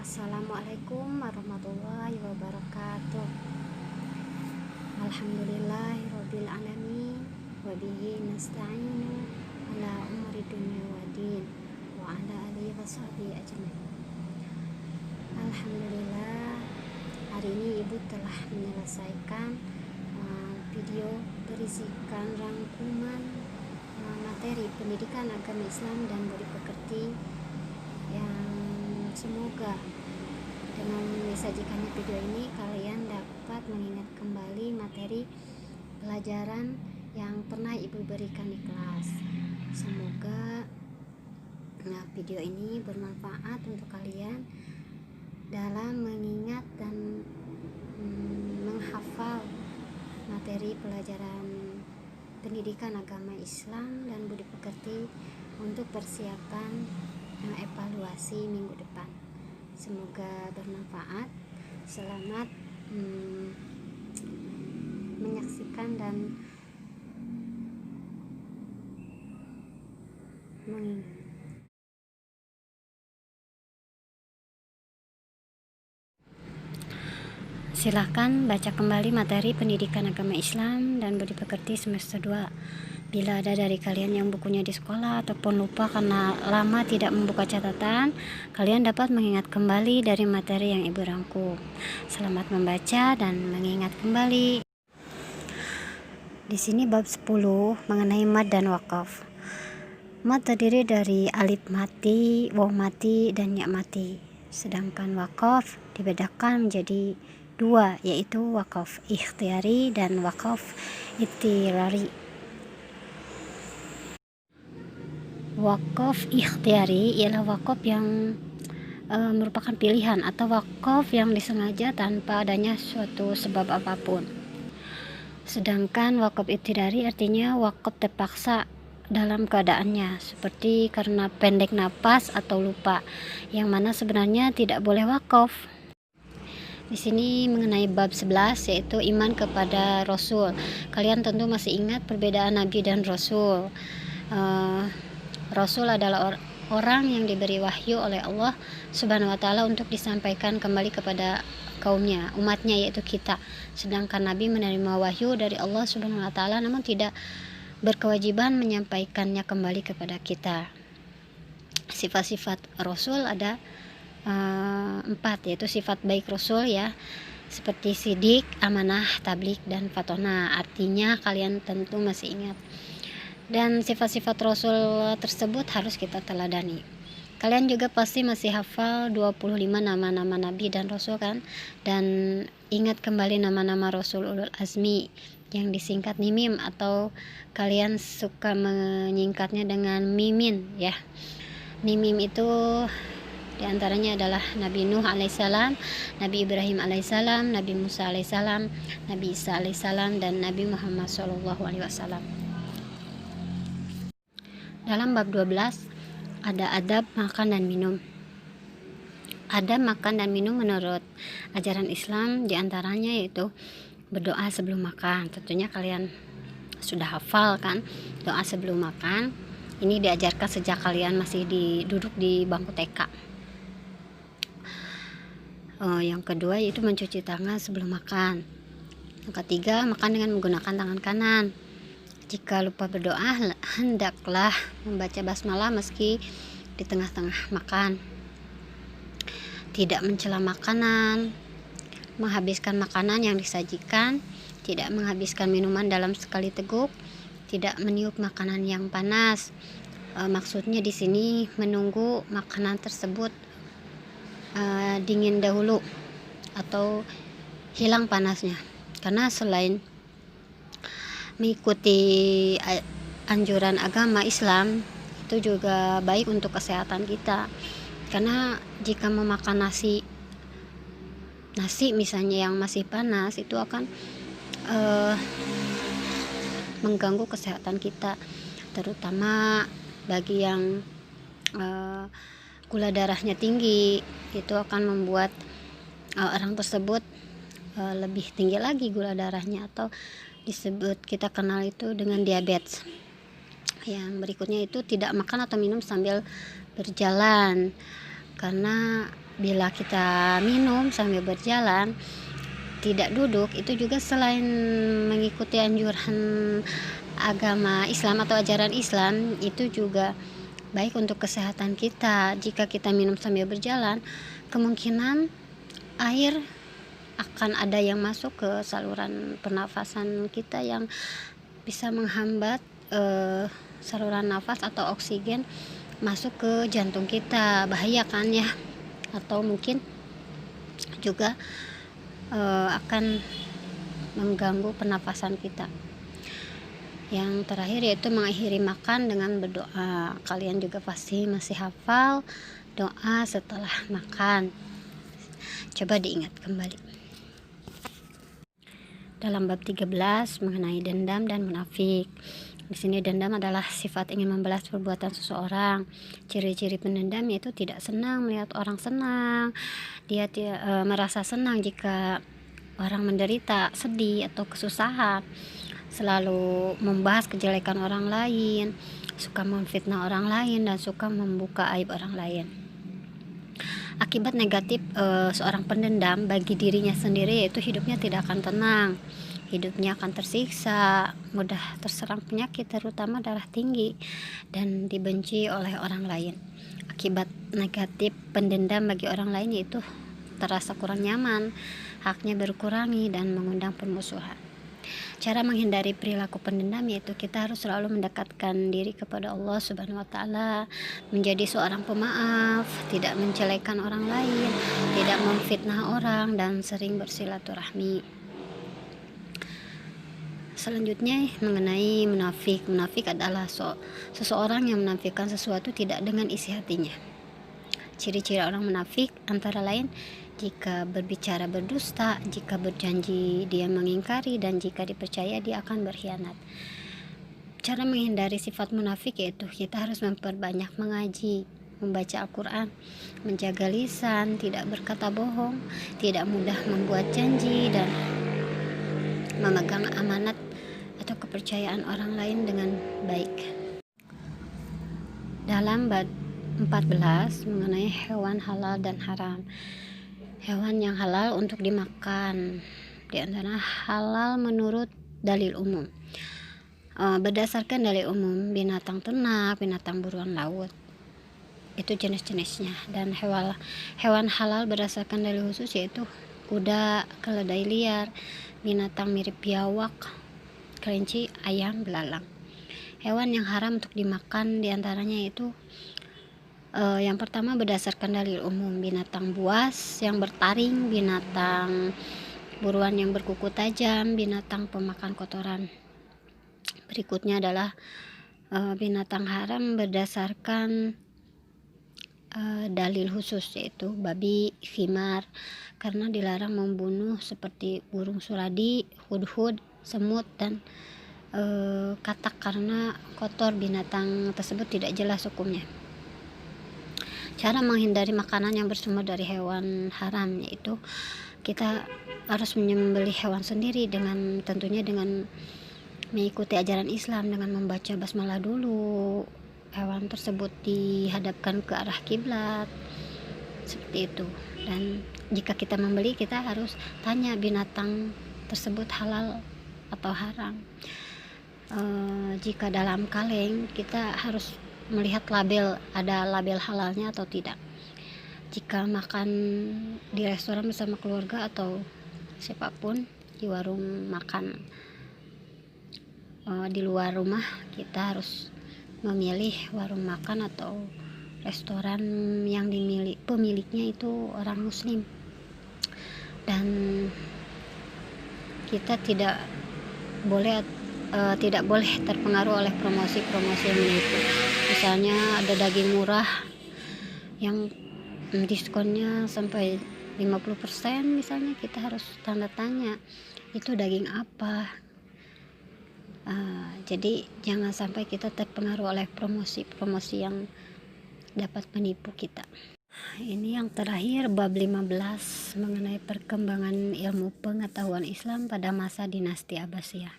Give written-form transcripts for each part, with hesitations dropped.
Assalamualaikum warahmatullahi wabarakatuh. Alhamdulillahirabbil alamin wa bihi nasta'inu ala umuri dunya waddin wa ala alihi washabihi ajmain. Alhamdulillah, hari ini Ibu telah menyelesaikan video berisikan rangkuman materi pendidikan agama Islam dan budi pekerti yang semoga dengan disajikannya video ini kalian dapat mengingat kembali materi pelajaran yang pernah Ibu berikan di kelas. Semoga video ini bermanfaat untuk kalian dalam mengingat dan menghafal materi pelajaran pendidikan agama Islam dan budi pekerti untuk persiapan evaluasi minggu depan. Semoga bermanfaat. Selamat menyaksikan dan mengingat. Silahkan baca kembali materi pendidikan agama Islam dan budi pekerti semester 2. Bila ada dari kalian yang bukunya di sekolah ataupun lupa karena lama tidak membuka catatan, kalian dapat mengingat kembali dari materi yang Ibu rangkum. Selamat membaca dan mengingat kembali. Di sini bab 10 mengenai mad dan wakaf. Mad terdiri dari alif mati, waw mati, dan ya mati. Sedangkan wakaf dibedakan menjadi dua, yaitu wakaf ikhtiyari dan wakaf ittirari. Wakaf ikhtiyari ialah wakaf yang merupakan pilihan atau wakaf yang disengaja tanpa adanya suatu sebab apapun. Sedangkan wakaf ittirari artinya wakaf terpaksa dalam keadaannya, seperti karena pendek napas atau lupa, yang mana sebenarnya tidak boleh wakaf. Di sini mengenai bab 11, yaitu iman kepada Rasul. Kalian tentu masih ingat perbedaan Nabi dan Rasul. Rasul adalah orang yang diberi wahyu oleh Allah Subhanahu wa Ta'ala untuk disampaikan kembali kepada kaumnya, umatnya, yaitu kita. Sedangkan Nabi menerima wahyu dari Allah Subhanahu wa Ta'ala namun tidak berkewajiban menyampaikannya kembali kepada kita. Sifat-sifat Rasul ada 4, yaitu sifat baik Rasul, ya, seperti sidik, amanah, tablik, dan fatona. Artinya kalian tentu masih ingat. Dan sifat-sifat Rasul tersebut harus kita teladani. Kalian juga pasti masih hafal 25 nama-nama Nabi dan Rasul kan? Dan ingat kembali nama-nama Rasul Ulul Azmi yang disingkat Mimim, atau kalian suka menyingkatnya dengan Mimin, ya. Mimim itu diantaranya adalah Nabi Nuh alaihissalam, Nabi Ibrahim alaihissalam, Nabi Musa alaihissalam, Nabi Isa alaihissalam, dan Nabi Muhammad SAW. Dalam bab 12 ada adab makan dan minum. Adab makan dan minum menurut ajaran Islam diantaranya yaitu berdoa sebelum makan. Tentunya kalian sudah hafal kan doa sebelum makan. Ini diajarkan sejak kalian masih duduk di bangku TK. Yang kedua yaitu mencuci tangan sebelum makan. Yang ketiga, makan dengan menggunakan tangan kanan. Jika lupa berdoa, hendaklah membaca basmalah meski di tengah-tengah makan. Tidak mencela makanan, menghabiskan makanan yang disajikan, tidak menghabiskan minuman dalam sekali teguk, tidak meniup makanan yang panas. Maksudnya di sini menunggu makanan tersebut dingin dahulu atau hilang panasnya, karena selain mengikuti anjuran agama Islam itu juga baik untuk kesehatan kita, karena jika memakan nasi misalnya yang masih panas itu akan mengganggu kesehatan kita, terutama bagi yang gula darahnya tinggi. Itu akan membuat orang tersebut lebih tinggi lagi gula darahnya, atau kita kenal itu dengan diabetes. Yang berikutnya itu tidak makan atau minum sambil berjalan. karena bila kita minum sambil berjalan tidak duduk, itu juga selain mengikuti anjuran agama Islam atau ajaran Islam, itu juga baik untuk kesehatan kita. Jika kita minum sambil berjalan, kemungkinan air akan ada yang masuk ke saluran pernafasan kita yang bisa menghambat saluran nafas atau oksigen masuk ke jantung kita, bahaya kan ya. Atau mungkin juga akan mengganggu pernafasan kita. Yang terakhir yaitu mengakhiri makan dengan berdoa. Kalian juga pasti masih hafal doa setelah makan. Coba diingat kembali. Dalam bab 13 mengenai dendam dan munafik. Di sini dendam adalah sifat ingin membalas perbuatan seseorang. Ciri-ciri pendendam yaitu tidak senang melihat orang senang. Dia merasa senang jika orang menderita, sedih atau kesusahan. Selalu membahas kejelekan orang lain, suka memfitnah orang lain, dan suka membuka aib orang lain. Akibat negatif seorang pendendam bagi dirinya sendiri yaitu hidupnya tidak akan tenang, hidupnya akan tersiksa, mudah terserang penyakit terutama darah tinggi, dan dibenci oleh orang lain. Akibat negatif pendendam bagi orang lain yaitu terasa kurang nyaman, haknya berkurangi, dan mengundang permusuhan. Cara menghindari perilaku pendendam yaitu kita harus selalu mendekatkan diri kepada Allah Subhanahu wa taala, menjadi seorang pemaaf, tidak menjelekan orang lain, tidak memfitnah orang, dan sering bersilaturahmi. Selanjutnya mengenai munafik. Munafik adalah seseorang yang menampilkan sesuatu tidak dengan isi hatinya. Ciri-ciri orang munafik antara lain jika berbicara berdusta, jika berjanji dia mengingkari, dan jika dipercaya dia akan berkhianat. Cara menghindari sifat munafik yaitu kita harus memperbanyak mengaji, membaca Al-Quran, menjaga lisan, tidak berkata bohong, tidak mudah membuat janji, dan memegang amanat atau kepercayaan orang lain dengan baik. Dalam bab 14 mengenai hewan halal dan haram. Hewan yang halal untuk dimakan di antara halal menurut dalil umum. Berdasarkan dalil umum, binatang ternak, binatang buruan laut, itu jenis-jenisnya. Dan hewan halal berdasarkan dalil khusus yaitu kuda, keledai liar, binatang mirip biawak, kelinci, ayam, belalang. Hewan yang haram untuk dimakan diantaranya yaitu yang pertama berdasarkan dalil umum, binatang buas yang bertaring, binatang buruan yang berkuku tajam, binatang pemakan kotoran. Berikutnya adalah binatang haram berdasarkan dalil khusus yaitu babi, khimar, karena dilarang membunuh seperti burung suradi, hudhud, semut, dan katak karena kotor. Binatang tersebut tidak jelas hukumnya. Cara menghindari makanan yang bersumber dari hewan haram yaitu kita harus menyembelih hewan sendiri tentunya dengan mengikuti ajaran Islam, dengan membaca basmalah dulu. Hewan tersebut dihadapkan ke arah kiblat seperti itu. Dan jika kita membeli, kita harus tanya binatang tersebut halal atau haram. Jika dalam kaleng, kita harus melihat label, ada label halalnya atau tidak. Jika makan di restoran bersama keluarga atau siapapun di warung makan di luar rumah, kita harus memilih warung makan atau restoran yang pemiliknya itu orang muslim, dan kita tidak boleh terpengaruh oleh promosi-promosi yang menipu. Misalnya ada daging murah yang diskonnya sampai 50%, misalnya kita harus tanda tanya itu daging apa. Jadi jangan sampai kita terpengaruh oleh promosi-promosi yang dapat menipu kita. Ini yang terakhir bab 15 mengenai perkembangan ilmu pengetahuan Islam pada masa dinasti Abbasiyah.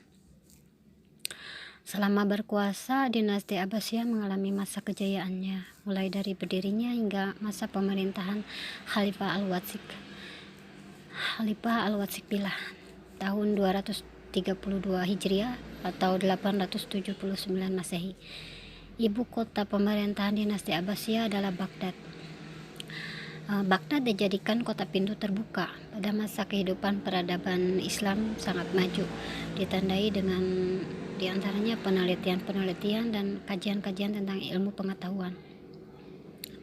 Selama berkuasa, dinasti Abbasiyah mengalami masa kejayaannya, mulai dari berdirinya hingga masa pemerintahan Khalifah Al-Wathiq Billah tahun 232 Hijriah atau 879 Masehi. Ibu kota pemerintahan dinasti Abbasiyah adalah Baghdad. Baghdad dijadikan kota pintu terbuka pada masa kehidupan peradaban Islam sangat maju, ditandai dengan diantaranya penelitian dan kajian-kajian tentang ilmu pengetahuan,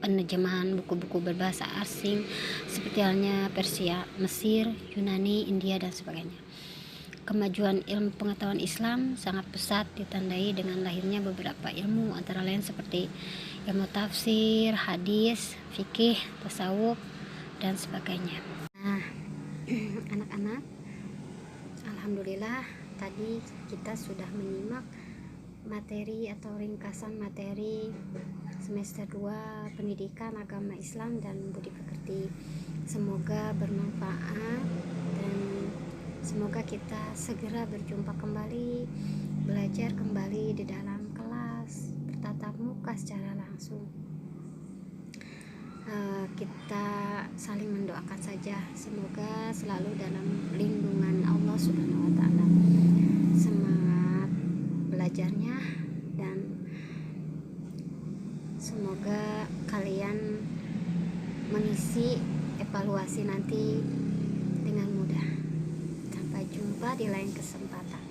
penerjemahan buku-buku berbahasa asing seperti halnya Persia, Mesir, Yunani, India, dan sebagainya. Kemajuan ilmu pengetahuan Islam sangat pesat, ditandai dengan lahirnya beberapa ilmu antara lain seperti ilmu tafsir, hadis, fikih, tasawuf, dan sebagainya. Nah, anak-anak, alhamdulillah tadi kita sudah menyimak materi atau ringkasan materi semester 2 Pendidikan Agama Islam dan Budi Pekerti. Semoga bermanfaat dan semoga kita segera berjumpa kembali, belajar kembali di dalam kelas bertatap muka secara langsung. Kita saling mendoakan saja, semoga selalu dalam lindungan Allah Subhanahu wa Ta'ala. Semangat belajarnya dan semoga kalian mengisi evaluasi nanti dengan mudah. Sampai jumpa di lain kesempatan.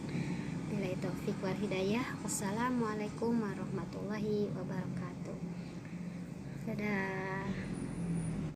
Billahi taufik wal hidayah. Wassalamualaikum warahmatullahi wabarakatuh. Dadah.